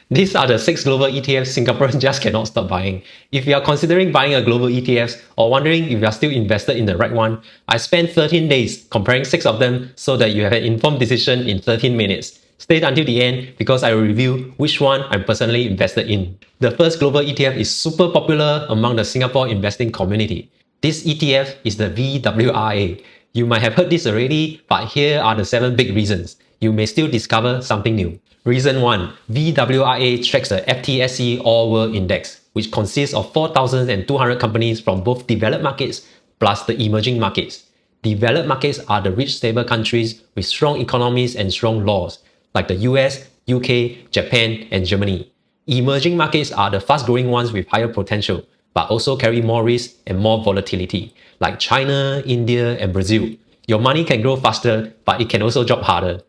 These are the 6 global ETFs Singaporeans just cannot stop buying. If you are considering buying a global ETFs or wondering if you are still invested in the right one, I spent 13 days comparing 6 of them so that you have an informed decision in 13 minutes. Stay until the end because I will review which one I'm personally invested in. The first global ETF is super popular among the Singapore investing community. This ETF is the VWRA. You might have heard this already, but here are the 7 big reasons. You may still discover something new. Reason 1. VWRA tracks the FTSE All World Index, which consists of 4,200 companies from both developed markets plus the emerging markets. Developed markets are the rich, stable countries with strong economies and strong laws, like the US, UK, Japan, and Germany. Emerging markets are the fast-growing ones with higher potential, but also carry more risk and more volatility, like China, India, and Brazil. Your money can grow faster, but it can also drop harder.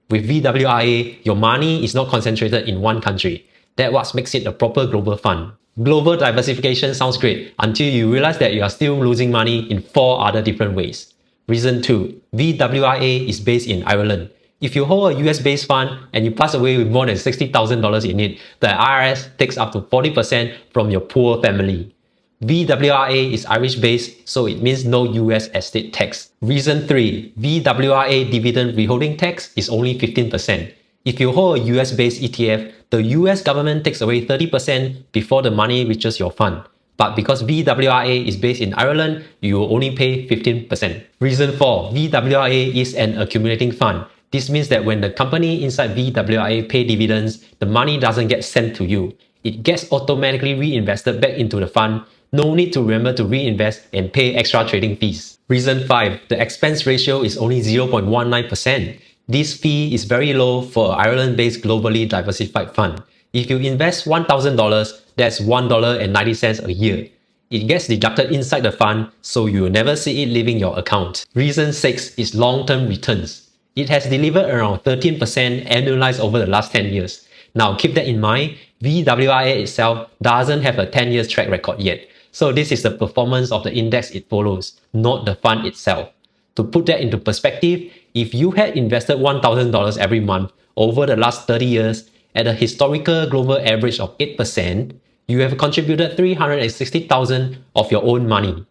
With VWRA, your money is not concentrated in one country. That's what makes it a proper global fund. Global diversification sounds great until you realize that you are still losing money in 4 other different ways. Reason 2. VWRA is based in Ireland. If you hold a US-based fund and you pass away with more than $60,000 in it, the IRS takes up to 40% from your poor family. VWRA is Irish-based, so it means no US estate tax. Reason 3. VWRA dividend withholding tax is only 15%. If you hold a US-based ETF, the US government takes away 30% before the money reaches your fund. But because VWRA is based in Ireland, you will only pay 15%. Reason 4. VWRA is an accumulating fund. This means that when the company inside VWRA pay dividends, the money doesn't get sent to you. It gets automatically reinvested back into the fund. No need to remember to reinvest and pay extra trading fees. Reason 5. The expense ratio is only 0.19%. This fee is very low for an Ireland-based globally diversified fund. If you invest $1,000, that's $1.90 a year. It gets deducted inside the fund, so you will never see it leaving your account. Reason 6 is long-term returns. It has delivered around 13% annualized over the last 10 years. Now keep that in mind, VWRA itself doesn't have a 10 years track record yet. So this is the performance of the index it follows, not the fund itself. To put that into perspective, if you had invested $1,000 every month over the last 30 years at a historical global average of 8%, you have contributed $360,000 of your own money.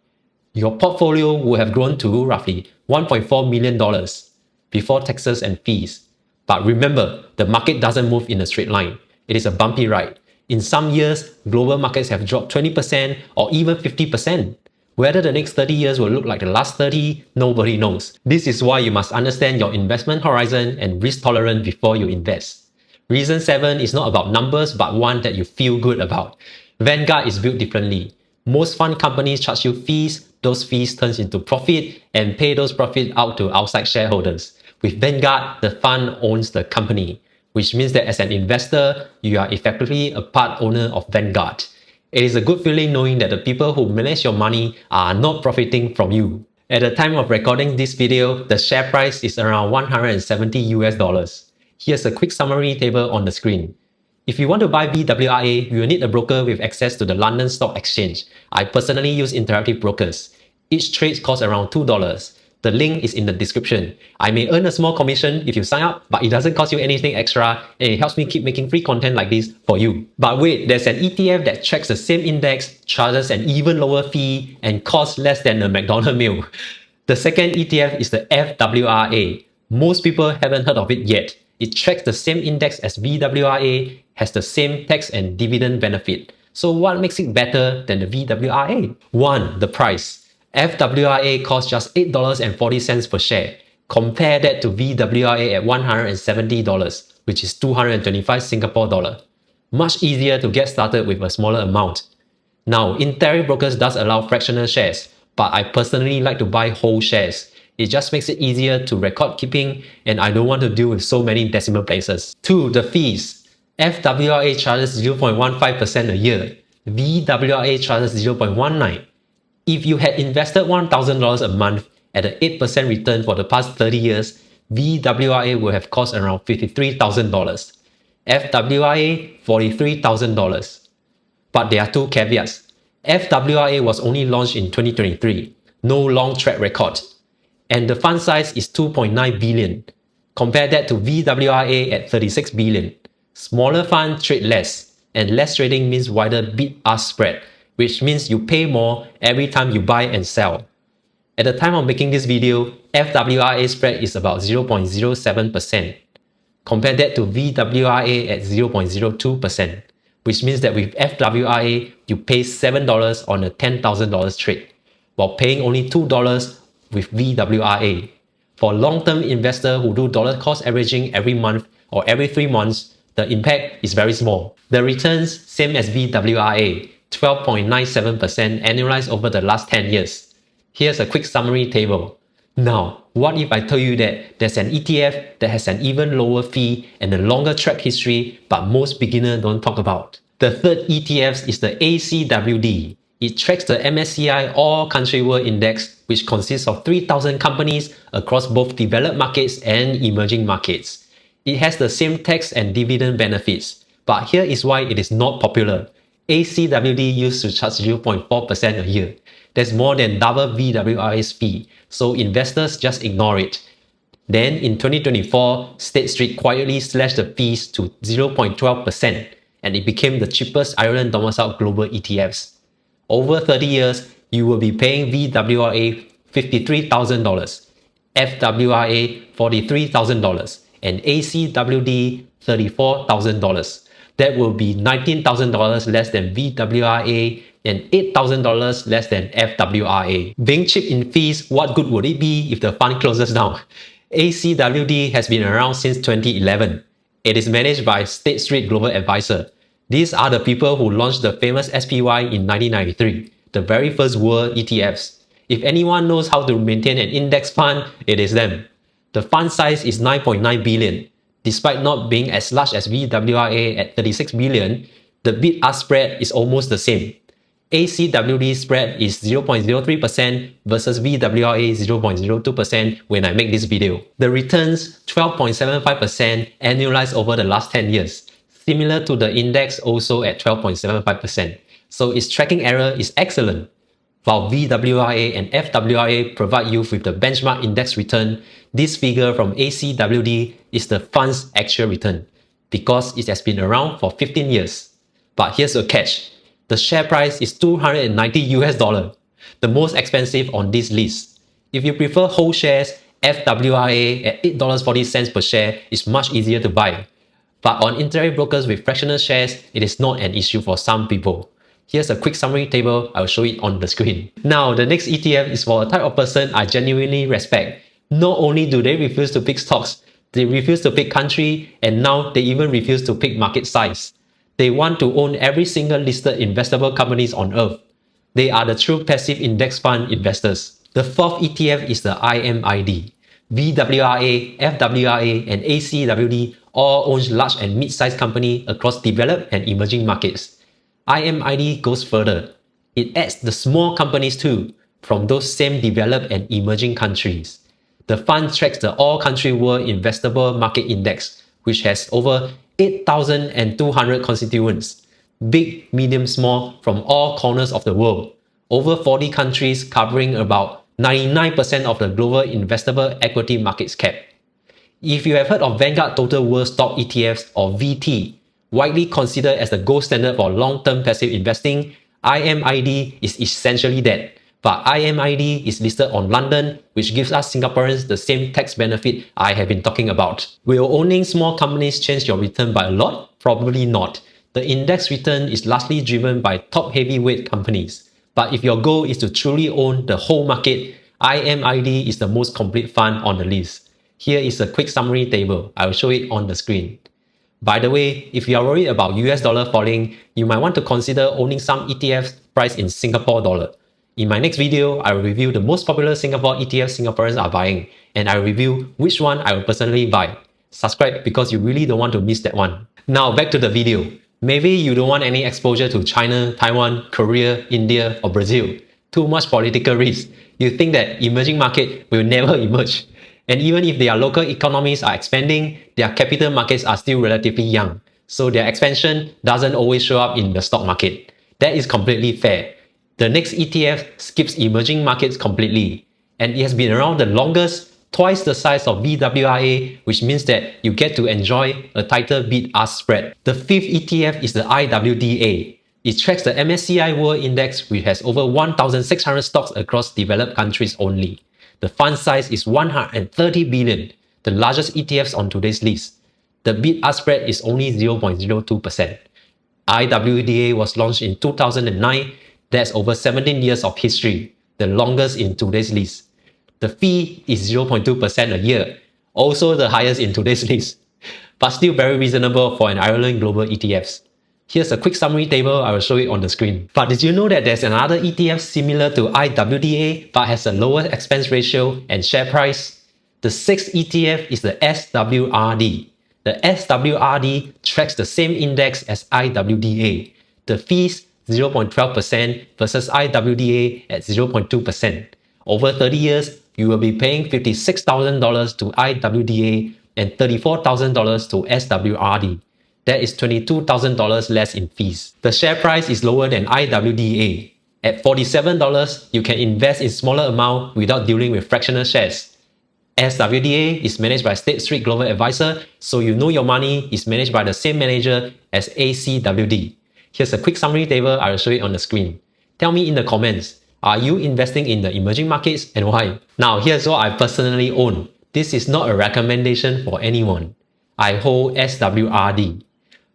Your portfolio would have grown to roughly $1.4 million before taxes and fees. But remember, the market doesn't move in a straight line. It is a bumpy ride. In some years, global markets have dropped 20% or even 50%. Whether the next 30 years will look like the last 30, nobody knows. This is why you must understand your investment horizon and risk tolerance before you invest. Reason 7 is not about numbers but one that you feel good about. Vanguard is built differently. Most fund companies charge you fees, those fees turn into profit and pay those profits out to outside shareholders. With Vanguard, the fund owns the company, which means that as an investor, you are effectively a part owner of Vanguard. It is a good feeling knowing that the people who manage your money are not profiting from you. At the time of recording this video, the share price is around 170 US dollars. Here's a quick summary table on the screen. If you want to buy VWRA, you will need a broker with access to the London Stock Exchange. I personally use Interactive Brokers. Each trade costs around $2. The link is in the description. I may earn a small commission if you sign up, but it doesn't cost you anything extra and it helps me keep making free content like this for you. But wait, there's an ETF that tracks the same index, charges an even lower fee, and costs less than a McDonald's meal. The second ETF is the FWRA. Most people haven't heard of it yet. It tracks the same index as VWRA, has the same tax and dividend benefit. So what makes it better than the VWRA? 1. The price. FWRA costs just $8.40 per share. Compare that to VWRA at $170, which is 225 Singapore dollar. Much easier to get started with a smaller amount. Now, Interactive Brokers does allow fractional shares, but I personally like to buy whole shares. It just makes it easier to record keeping and I don't want to deal with so many decimal places. 2. The fees. FWRA charges 0.15% a year. VWRA charges 0.19%. If you had invested $1,000 a month at an 8% return for the past 30 years, VWRA would have cost around $53,000. FWRA, $43,000. But there are 2 caveats. FWRA was only launched in 2023, no long track record. And the fund size is 2.9 billion. Compare that to VWRA at 36 billion. Smaller funds trade less, and less trading means wider bid-ask spread, which means you pay more every time you buy and sell. At the time of making this video, FWRA spread is about 0.07%. Compare that to VWRA at 0.02%, which means that with FWRA, you pay $7 on a $10,000 trade, while paying only $2 with VWRA. For long-term investors who do dollar cost averaging every month or every 3 months, the impact is very small. The returns, same as VWRA, 12.97% annualized over the last 10 years. Here's a quick summary table. Now, what if I tell you that there's an ETF that has an even lower fee and a longer track history but most beginners don't talk about? The third ETF is the ACWD. It tracks the MSCI All Country World Index, which consists of 3,000 companies across both developed markets and emerging markets. It has the same tax and dividend benefits, but here is why it is not popular. ACWD used to charge 0.4% a year. That's more than double VWRA's fee, so investors just ignore it. Then in 2024, State Street quietly slashed the fees to 0.12%, and it became the cheapest Ireland domiciled global ETFs. Over 30 years, you will be paying VWRA $53,000, FWRA $43,000, and ACWD $34,000. That will be $19,000 less than VWRA and $8,000 less than FWRA. Being cheap in fees, what good would it be if the fund closes down? ACWD has been around since 2011. It is managed by State Street Global Advisor. These are the people who launched the famous SPY in 1993, the very first world ETFs. If anyone knows how to maintain an index fund, it is them. The fund size is 9.9 billion. Despite not being as large as VWRA at 36 billion, the bid-ask spread is almost the same. ACWD spread is 0.03% versus VWRA 0.02% when I make this video. The returns 12.75% annualized over the last 10 years, similar to the index also at 12.75%. So its tracking error is excellent. While VWRA and FWRA provide you with the benchmark index return, this figure from ACWD is the fund's actual return because it has been around for 15 years. But here's a catch. The share price is $290, the most expensive on this list. If you prefer whole shares, FWRA at $8.40 per share is much easier to buy. But on internet brokers with fractional shares, it is not an issue for some people. Here's a quick summary table, I'll show it on the screen. Now, the next ETF is for a type of person I genuinely respect. Not only do they refuse to pick stocks, they refuse to pick country, and now they even refuse to pick market size. They want to own every single listed investable companies on earth. They are the true passive index fund investors. The fourth ETF is the IMID. VWRA, FWRA, and ACWD all own large and mid-sized companies across developed and emerging markets. IMID goes further. It adds the small companies too, from those same developed and emerging countries. The fund tracks the All Country World Investable Market Index, which has over 8,200 constituents, big, medium, small, from all corners of the world. Over 40 countries covering about 99% of the global investable equity market's cap. If you have heard of Vanguard Total World Stock ETFs or VT, widely considered as the gold standard for long-term passive investing, IMID is essentially that. But IMID is listed on London, which gives us Singaporeans the same tax benefit I have been talking about. Will owning small companies change your return by a lot? Probably not. The index return is largely driven by top heavyweight companies. But if your goal is to truly own the whole market, IMID is the most complete fund on the list. Here is a quick summary table. I will show it on the screen. By the way, if you are worried about US dollar falling, you might want to consider owning some ETFs priced in Singapore dollar. In my next video, I will review the most popular Singapore ETFs Singaporeans are buying, and I will review which one I will personally buy. Subscribe because you really don't want to miss that one. Now back to the video. Maybe you don't want any exposure to China, Taiwan, Korea, India, or Brazil. Too much political risk. You think that emerging market will never emerge. And even if their local economies are expanding, their capital markets are still relatively young. So their expansion doesn't always show up in the stock market. That is completely fair. The next ETF skips emerging markets completely. And it has been around the longest, twice the size of VWRA, which means that you get to enjoy a tighter bid-ask spread. The fifth ETF is the IWDA. It tracks the MSCI World Index, which has over 1,600 stocks across developed countries only. The fund size is 130 billion, the largest ETFs on today's list. The bid-ask spread is only 0.02%. IWDA was launched in 2009. That's over 17 years of history, the longest in today's list. The fee is 0.2% a year, also the highest in today's list, but still very reasonable for an Ireland global ETFs. Here's a quick summary table, I will show it on the screen. But did you know that there's another ETF similar to IWDA but has a lower expense ratio and share price? The sixth ETF is the SWRD. The SWRD tracks the same index as IWDA. The fees 0.12% versus IWDA at 0.2%. Over 30 years, you will be paying $56,000 to IWDA and $34,000 to SWRD. That is $22,000 less in fees. The share price is lower than IWDA. At $47, you can invest in smaller amount without dealing with fractional shares. SWDA is managed by State Street Global Advisor, so you know your money is managed by the same manager as ACWD. Here's a quick summary table, I will show it on the screen. Tell me in the comments, are you investing in the emerging markets and why? Now here's what I personally own. This is not a recommendation for anyone. I hold SWRD,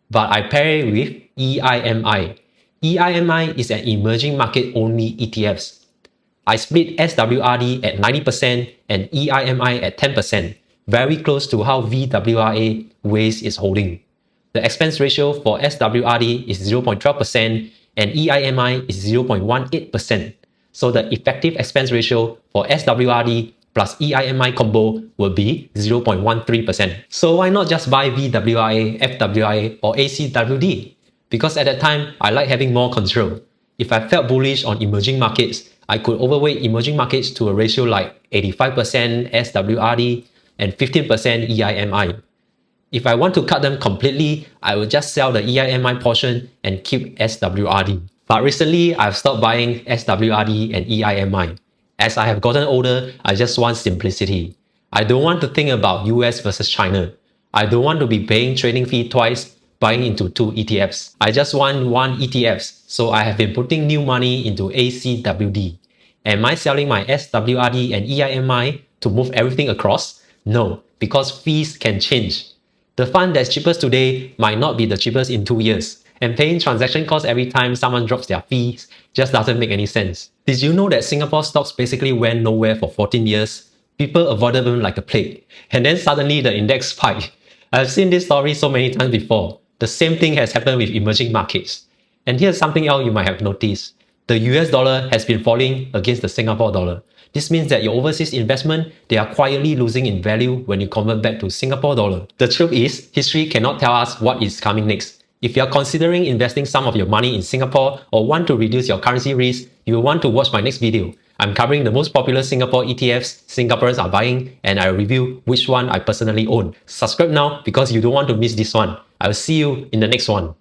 but I pair it with EIMI. EIMI is an emerging market only ETFs. I split SWRD at 90% and EIMI at 10%, very close to how VWRA weighs its holding. The expense ratio for SWRD is 0.12% and EIMI is 0.18%. So the effective expense ratio for SWRD plus EIMI combo will be 0.13%. So why not just buy VWRA, FWRA or ACWD? Because at that time, I like having more control. If I felt bullish on emerging markets, I could overweight emerging markets to a ratio like 85% SWRD and 15% EIMI. If I want to cut them completely, I will just sell the EIMI portion and keep SWRD. But recently, I've stopped buying SWRD and EIMI. As I have gotten older, I just want simplicity. I don't want to think about US versus China. I don't want to be paying trading fee twice buying into two ETFs. I just want one ETFs, so I have been putting new money into ACWD. Am I selling my SWRD and EIMI to move everything across? No, because fees can change. The fund that's cheapest today might not be the cheapest in 2 years, and paying transaction costs every time someone drops their fees just doesn't make any sense. Did you know that Singapore stocks basically went nowhere for 14 years? People avoided them like a plague, and then suddenly the index spiked. I've seen this story so many times before. The same thing has happened with emerging markets. And here's something else you might have noticed. The US dollar has been falling against the Singapore dollar. This means that your overseas investment, they are quietly losing in value when you convert back to Singapore dollar. The truth is, history cannot tell us what is coming next. If you are considering investing some of your money in Singapore or want to reduce your currency risk, you will want to watch my next video. I'm covering the most popular Singapore ETFs Singaporeans are buying, and I review which one I personally own. Subscribe now because you don't want to miss this one. I'll see you in the next one.